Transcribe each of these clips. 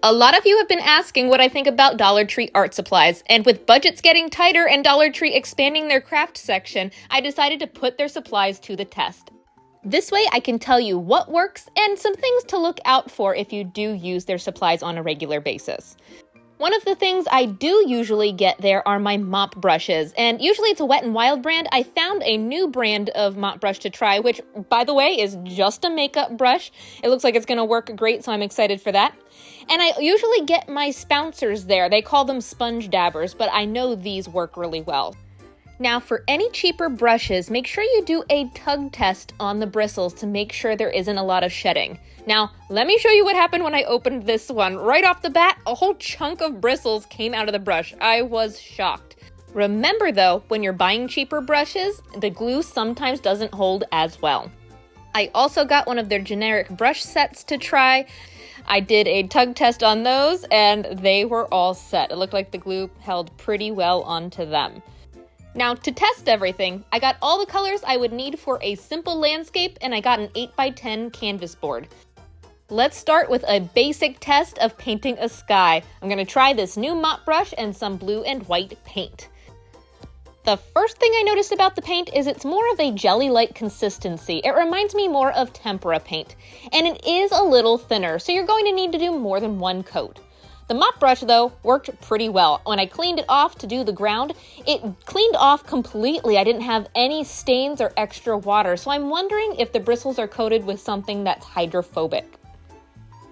A lot of you have been asking what I think about Dollar Tree art supplies, and with budgets getting tighter and Dollar Tree expanding their craft section, I decided to put their supplies to the test. This way I can tell you what works and some things to look out for if you do use their supplies on a regular basis. One of the things I do usually get there are my mop brushes, and usually it's a Wet n Wild brand. I found a new brand of mop brush to try, which, by the way, is just a makeup brush. It looks like it's going to work great, so I'm excited for that. And I usually get my spouncers there. They call them sponge dabbers, but I know these work really well. Now, for any cheaper brushes, make sure you do a tug test on the bristles to make sure there isn't a lot of shedding. Now, let me show you what happened when I opened this one. Right off the bat, a whole chunk of bristles came out of the brush. I was shocked. Remember though, when you're buying cheaper brushes, the glue sometimes doesn't hold as well. I also got one of their generic brush sets to try. I did a tug test on those and they were all set. It looked like the glue held pretty well onto them. Now, to test everything, I got all the colors I would need for a simple landscape, and I got an 8x10 canvas board. Let's start with a basic test of painting a sky. I'm going to try this new mop brush and some blue and white paint. The first thing I noticed about the paint is it's more of a jelly-like consistency. It reminds me more of tempera paint, and it is a little thinner, so you're going to need to do more than one coat. The mop brush, though, worked pretty well. When I cleaned it off to do the ground, it cleaned off completely. I didn't have any stains or extra water, so I'm wondering if the bristles are coated with something that's hydrophobic.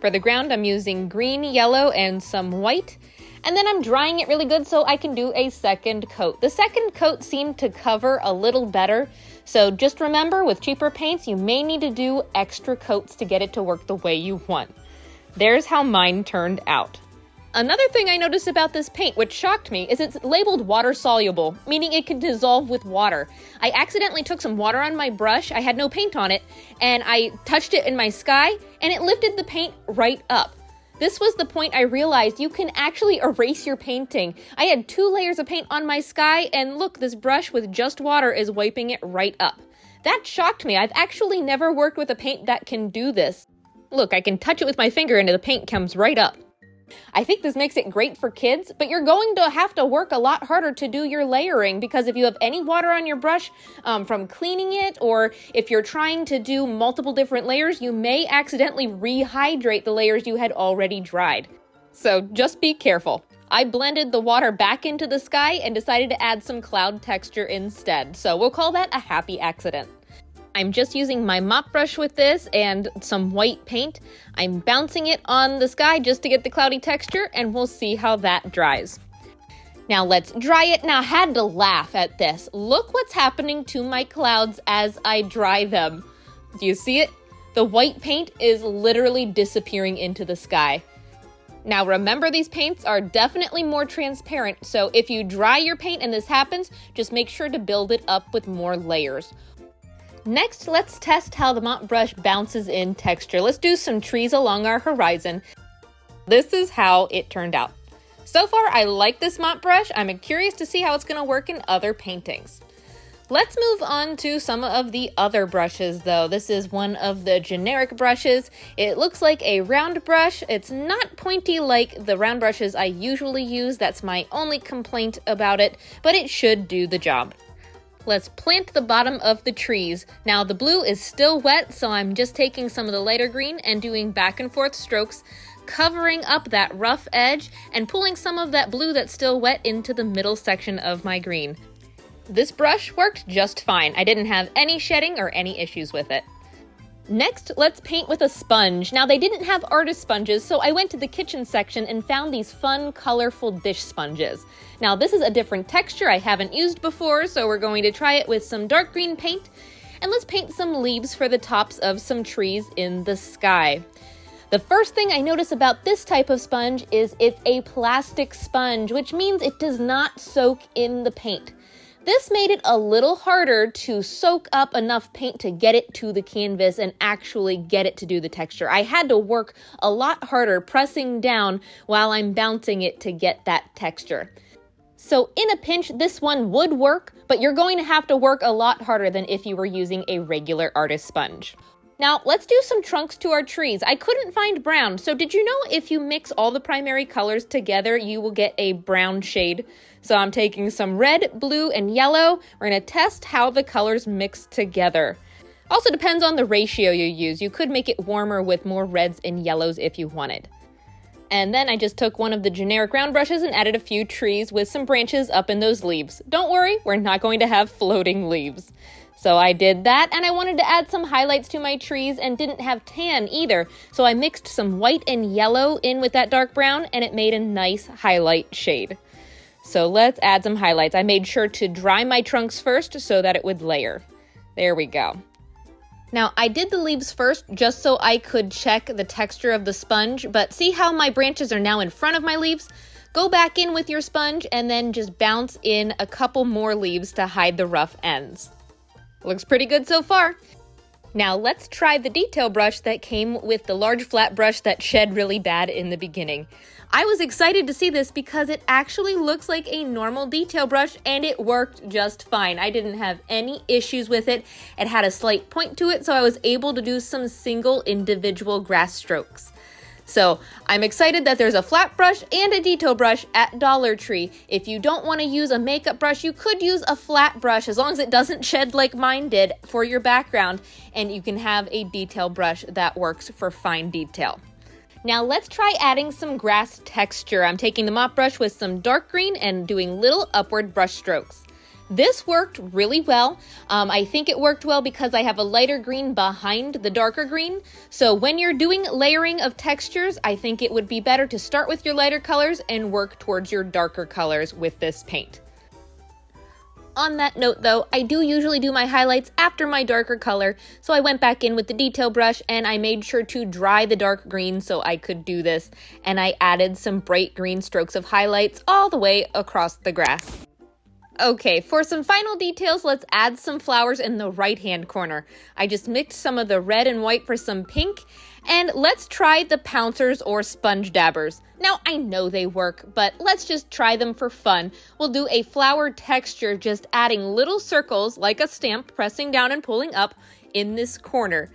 For the ground, I'm using green, yellow, and some white, and then I'm drying it really good so I can do a second coat. The second coat seemed to cover a little better, so just remember, with cheaper paints, you may need to do extra coats to get it to work the way you want. There's how mine turned out. Another thing I noticed about this paint, which shocked me, is it's labeled water soluble, meaning it can dissolve with water. I accidentally took some water on my brush, I had no paint on it, and I touched it in my sky, and it lifted the paint right up. This was the point I realized you can actually erase your painting. I had 2 layers of paint on my sky, and look, this brush with just water is wiping it right up. That shocked me. I've actually never worked with a paint that can do this. Look, I can touch it with my finger and the paint comes right up. I think this makes it great for kids, but you're going to have to work a lot harder to do your layering because if you have any water on your brush from cleaning it, or if you're trying to do multiple different layers, you may accidentally rehydrate the layers you had already dried. So just be careful. I blended the water back into the sky and decided to add some cloud texture instead, so we'll call that a happy accident. I'm just using my mop brush with this and some white paint. I'm bouncing it on the sky just to get the cloudy texture, and we'll see how that dries. Now let's dry it. Now I had to laugh at this. Look what's happening to my clouds as I dry them. Do you see it? The white paint is literally disappearing into the sky. Now remember, these paints are definitely more transparent, so if you dry your paint and this happens, just make sure to build it up with more layers. Next, let's test how the mop brush bounces in texture. Let's do some trees along our horizon. This is how it turned out. So far, I like this mop brush. I'm curious to see how it's going to work in other paintings. Let's move on to some of the other brushes though. This is one of the generic brushes. It looks like a round brush. It's not pointy like the round brushes I usually use. That's my only complaint about it, but it should do the job. Let's plant the bottom of the trees. Now the blue is still wet, so I'm just taking some of the lighter green and doing back and forth strokes, covering up that rough edge and pulling some of that blue that's still wet into the middle section of my green. This brush worked just fine. I didn't have any shedding or any issues with it. Next, let's paint with a sponge. Now they didn't have artist sponges, so I went to the kitchen section and found these fun, colorful dish sponges. Now this is a different texture I haven't used before, so we're going to try it with some dark green paint, and let's paint some leaves for the tops of some trees in the sky. The first thing I notice about this type of sponge is it's a plastic sponge, which means it does not soak in the paint. This made it a little harder to soak up enough paint to get it to the canvas and actually get it to do the texture. I had to work a lot harder pressing down while I'm bouncing it to get that texture. So in a pinch, this one would work, but you're going to have to work a lot harder than if you were using a regular artist sponge. Now, let's do some trunks to our trees. I couldn't find brown, so did you know if you mix all the primary colors together, you will get a brown shade? So I'm taking some red, blue, and yellow. We're going to test how the colors mix together. Also depends on the ratio you use. You could make it warmer with more reds and yellows if you wanted. And then I just took one of the generic round brushes and added a few trees with some branches up in those leaves. Don't worry, we're not going to have floating leaves. So I did that, and I wanted to add some highlights to my trees and didn't have tan either. So I mixed some white and yellow in with that dark brown, and it made a nice highlight shade. So let's add some highlights. I made sure to dry my trunks first so that it would layer. There we go. Now, I did the leaves first just so I could check the texture of the sponge, but see how my branches are now in front of my leaves? Go back in with your sponge and then just bounce in a couple more leaves to hide the rough ends. Looks pretty good so far. Now let's try the detail brush that came with the large flat brush that shed really bad in the beginning. I was excited to see this because it actually looks like a normal detail brush and it worked just fine. I didn't have any issues with it. It had a slight point to it, so I was able to do some single individual grass strokes. So I'm excited that there's a flat brush and a detail brush at Dollar Tree. If you don't want to use a makeup brush, you could use a flat brush as long as it doesn't shed like mine did for your background, and you can have a detail brush that works for fine detail. Now let's try adding some grass texture. I'm taking the mop brush with some dark green and doing little upward brush strokes. This worked really well. I think it worked well because I have a lighter green behind the darker green. So when you're doing layering of textures, I think it would be better to start with your lighter colors and work towards your darker colors with this paint. On that note though, I do usually do my highlights after my darker color, so I went back in with the detail brush and I made sure to dry the dark green so I could do this, and I added some bright green strokes of highlights all the way across the grass. Okay, for some final details, let's add some flowers in the right-hand corner. I just mixed some of the red and white for some pink, and let's try the pouncers or sponge dabbers. Now, I know they work, but let's just try them for fun. We'll do a flower texture, just adding little circles like a stamp, pressing down and pulling up in this corner.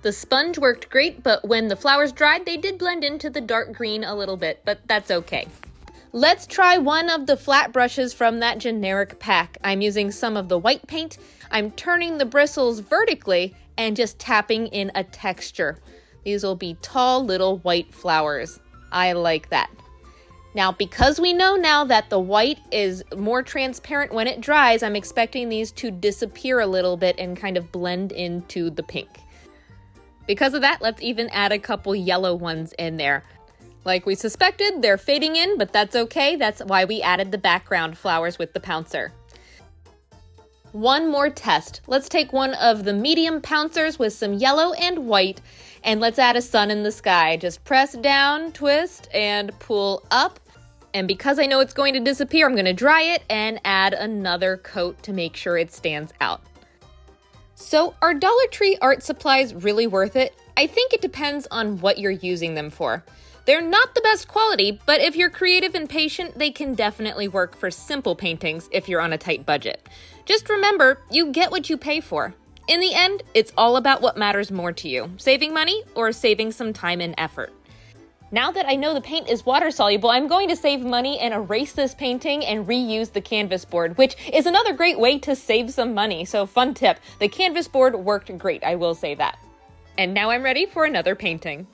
The sponge worked great, but when the flowers dried, they did blend into the dark green a little bit, but that's okay. Let's try one of the flat brushes from that generic pack. I'm using some of the white paint. I'm turning the bristles vertically and just tapping in a texture. These will be tall little white flowers. I like that. Now, because we know now that the white is more transparent when it dries, I'm expecting these to disappear a little bit and kind of blend into the pink. Because of that, let's even add a couple yellow ones in there. Like we suspected, they're fading in, but that's okay. That's why we added the background flowers with the pouncer. One more test. Let's take one of the medium pouncers with some yellow and white, and let's add a sun in the sky. Just press down, twist, and pull up. And because I know it's going to disappear, I'm going to dry it and add another coat to make sure it stands out. So are Dollar Tree art supplies really worth it? I think it depends on what you're using them for. They're not the best quality, but if you're creative and patient, they can definitely work for simple paintings if you're on a tight budget. Just remember, you get what you pay for. In the end, it's all about what matters more to you, saving money or saving some time and effort. Now that I know the paint is water soluble, I'm going to save money and erase this painting and reuse the canvas board, which is another great way to save some money. So fun tip, the canvas board worked great, I will say that. And now I'm ready for another painting.